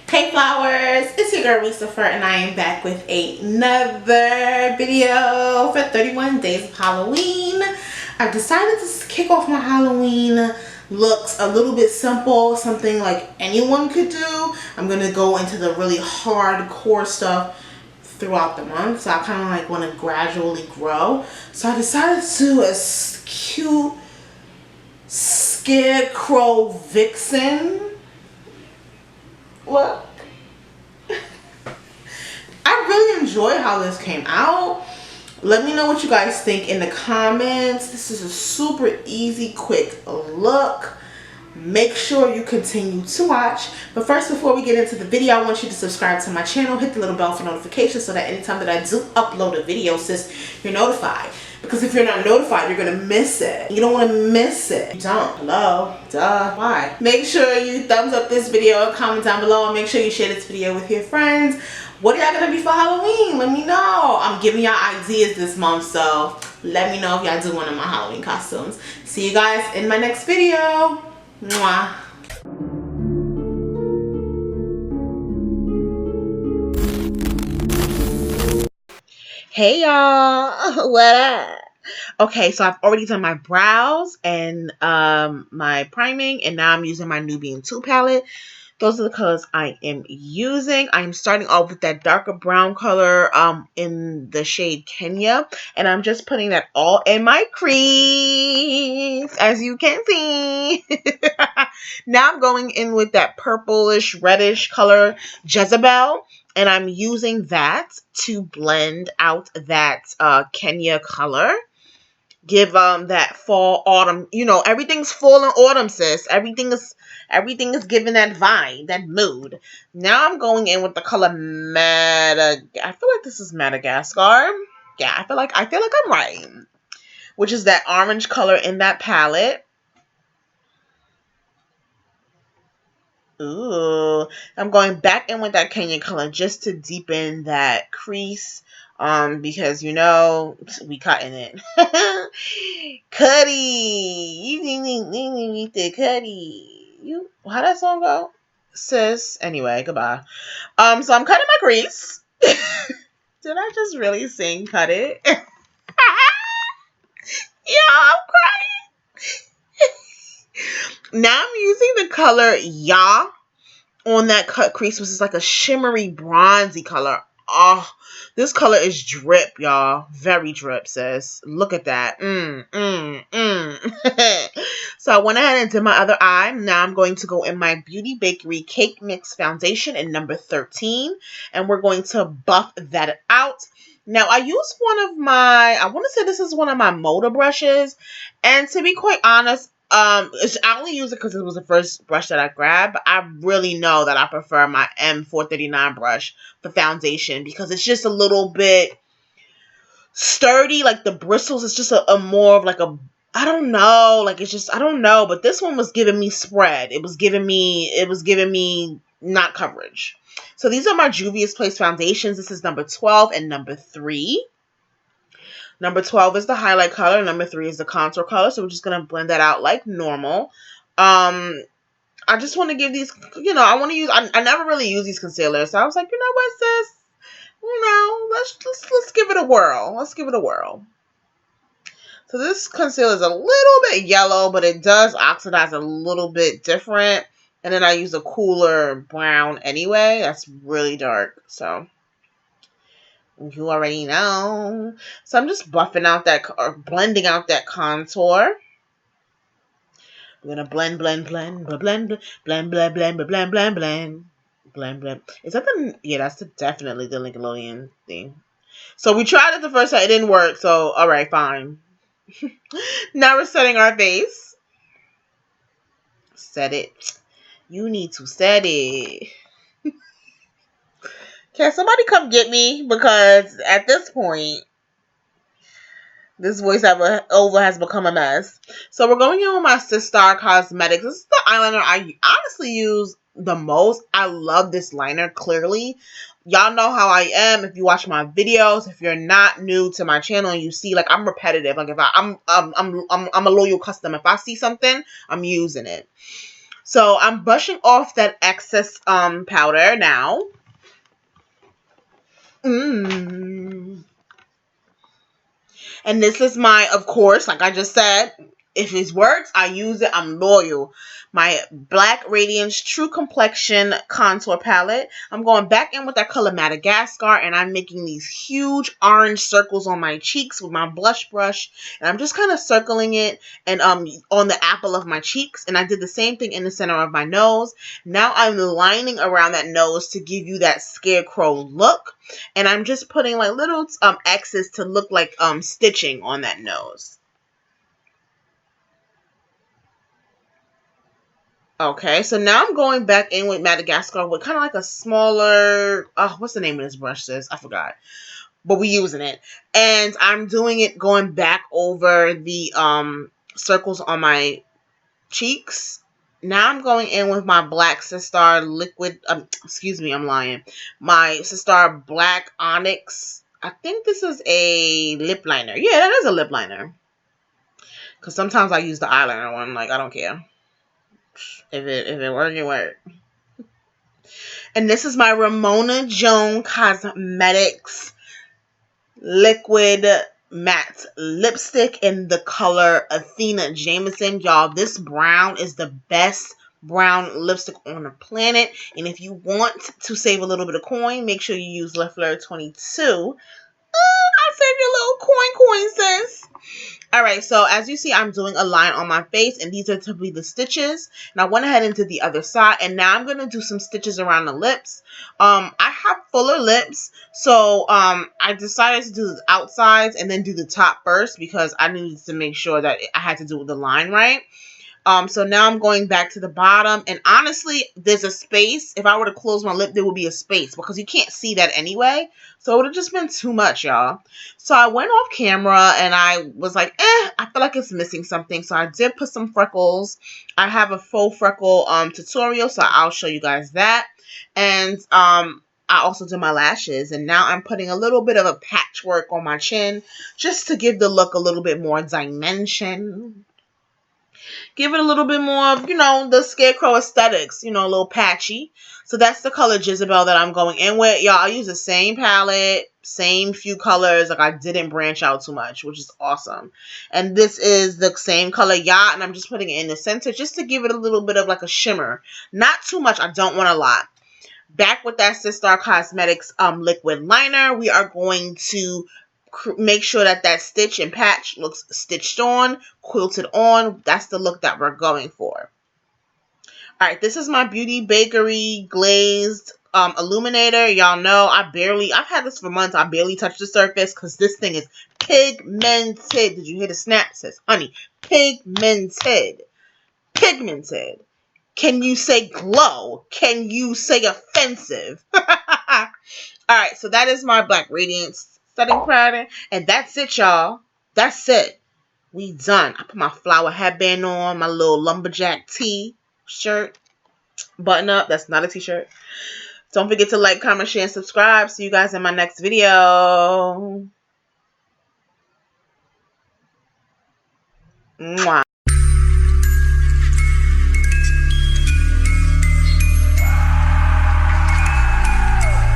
Hey flowers, it's your girl Reese LaFleur and I am back with another video for 31 days of Halloween. I've decided to kick off my Halloween looks a little bit simple, something like anyone could do. I'm going to go into the really hardcore stuff throughout the month, so I kind of like want to gradually grow. So I decided to do a cute scarecrow vixen look. I really enjoy how this came out. Let me know what you guys think in the comments. This is a super easy, quick look. Make sure you continue to watch. But first, before we get into the video, I want you to subscribe to my channel. Hit the little bell for notifications so that anytime that I do upload a video, sis, you're notified. Because if you're not notified, you're going to miss it. You don't want to miss it. You don't. Hello? Duh. Why? Make sure you thumbs up this video, comment down below, and make sure you share this video with your friends. What are y'all going to be for Halloween? Let me know. I'm giving y'all ideas this month, so let me know if y'all do one of my Halloween costumes. See you guys in my next video. Mwah. Hey y'all, what up? Okay, so I've already done my brows and my priming, and now I'm using my Nubain 2 palette. Those are the colors I am using. I'm starting off with that darker brown color in the shade Kenya, and I'm just putting that all in my crease, as you can see. Now I'm going in with that purplish reddish color Jezebel, and I'm using that to blend out that Kenya color. Give that fall, autumn, you know, everything's fall and autumn, sis. Everything is giving that vibe, that mood. Now I'm going in with the color I feel like this is Madagascar. Yeah, I feel like I'm right. Which is that orange color in that palette. Ooh, I'm going back in with that Kenya color just to deepen that crease. Because you know we cutting it. Cuddy, you need the Cuddy. You how that song go, sis? Anyway, goodbye. So I'm cutting my crease. Did I just really sing "Cut It"? Yeah, I'm crying. Now I'm using the color Ya on that cut crease, which is like a shimmery bronzy color. Oh, this color is drip, y'all. Very drip, sis. Look at that. So I went ahead and did my other eye. Now I'm going to go in my Beauty Bakerie Cake Mix Foundation in number 13. And we're going to buff that out. Now I use I want to say this is one of my motor brushes. And to be quite honest, I only use it because it was the first brush that I grabbed. But I really know that I prefer my M439 brush for foundation because it's just a little bit sturdy. Like the bristles, it's just a more of like a, I don't know. Like it's just, I don't know. But this one was giving me spread. It was giving me not coverage. So these are my Juvia's Place foundations. This is number 12 and number 3. Number 12 is the highlight color. Number 3 is the contour color. So we're just going to blend that out like normal. I just want to give these, you know, I never really use these concealers. So I was like, you know what, sis? You know, let's give it a whirl. Let's give it a whirl. So this concealer is a little bit yellow, but it does oxidize a little bit different. And then I use a cooler brown anyway. That's really dark. So you already know. So I'm just buffing out blending out that contour. We're gonna blend. Is that that's definitely the Nickelodeon thing. So we tried it the first time, it didn't work. So all right, fine. Now we're setting our face. Set it. You need to set it. Can somebody come get me? Because at this point, this voiceover has become a mess. So we're going in with my Sistar Cosmetics. This is the eyeliner I honestly use the most. I love this liner, clearly. Y'all know how I am if you watch my videos. If you're not new to my channel and you see, like, I'm repetitive. Like, if I'm a loyal customer. If I see something, I'm using it. So I'm brushing off that excess powder now. And this is my, of course, like I just said, if it works, I use it. I'm loyal. My Black Radiance True Complexion Contour Palette. I'm going back in with that color Madagascar, and I'm making these huge orange circles on my cheeks with my blush brush. And I'm just kind of circling it and on the apple of my cheeks. And I did the same thing in the center of my nose. Now I'm lining around that nose to give you that scarecrow look. And I'm just putting like little X's to look like stitching on that nose. Okay, so now I'm going back in with Madagascar with kind of like a smaller, what's the name of this brush, sis? I forgot. But we're using it. And I'm doing it going back over the circles on my cheeks. Now I'm going in with my black Sistar liquid, excuse me, I'm lying. My Sistar Black Onyx. I think this is a lip liner. Yeah, that is a lip liner. Because sometimes I use the eyeliner one. Like, I don't care. If it work, it work. And this is my Ramona Joan Cosmetics liquid matte lipstick in the color Athena Jameson. Y'all, this brown is the best brown lipstick on the planet. And if you want to save a little bit of coin, make sure you use LaFleur 22. I'll save you a little coin, sis. Alright, so as you see, I'm doing a line on my face, and these are to be the stitches. And I went ahead and did the other side, and now I'm going to do some stitches around the lips. I have fuller lips, so I decided to do the outsides and then do the top first because I needed to make sure that I had to do the line right. So now I'm going back to the bottom, and honestly, there's a space. If I were to close my lip, there would be a space because you can't see that anyway. So it would have just been too much, y'all. So I went off camera and I was like, I feel like it's missing something. So I did put some freckles. I have a faux freckle tutorial, so I'll show you guys that. And I also did my lashes, and now I'm putting a little bit of a patchwork on my chin just to give the look a little bit more dimension. Give it a little bit more of, the scarecrow aesthetics, a little patchy. So that's the color Jezebel that I'm going in with. Y'all, I use the same palette, same few colors. Like, I didn't branch out too much, which is awesome. And this is the same color Yacht, and I'm just putting it in the center just to give it a little bit of like a shimmer. Not too much. I don't want a lot. Back with that Sistar Cosmetics liquid liner, we are going to make sure that that stitch and patch looks stitched on, quilted on. That's the look that we're going for. Alright, this is my Beauty Bakerie Glazed Illuminator. Y'all know I've had this for months. I barely touch the surface because this thing is pigmented. Did you hear the snap? It says, honey, pigmented. Pigmented. Can you say glow? Can you say offensive? Alright, so that is my Black Radiance setting powder. And that's it, y'all. That's it. We done. I put my flower headband on, my little lumberjack tee shirt. Button up. That's not a t-shirt. Don't forget to like, comment, share, and subscribe. See you guys in my next video. Mwah.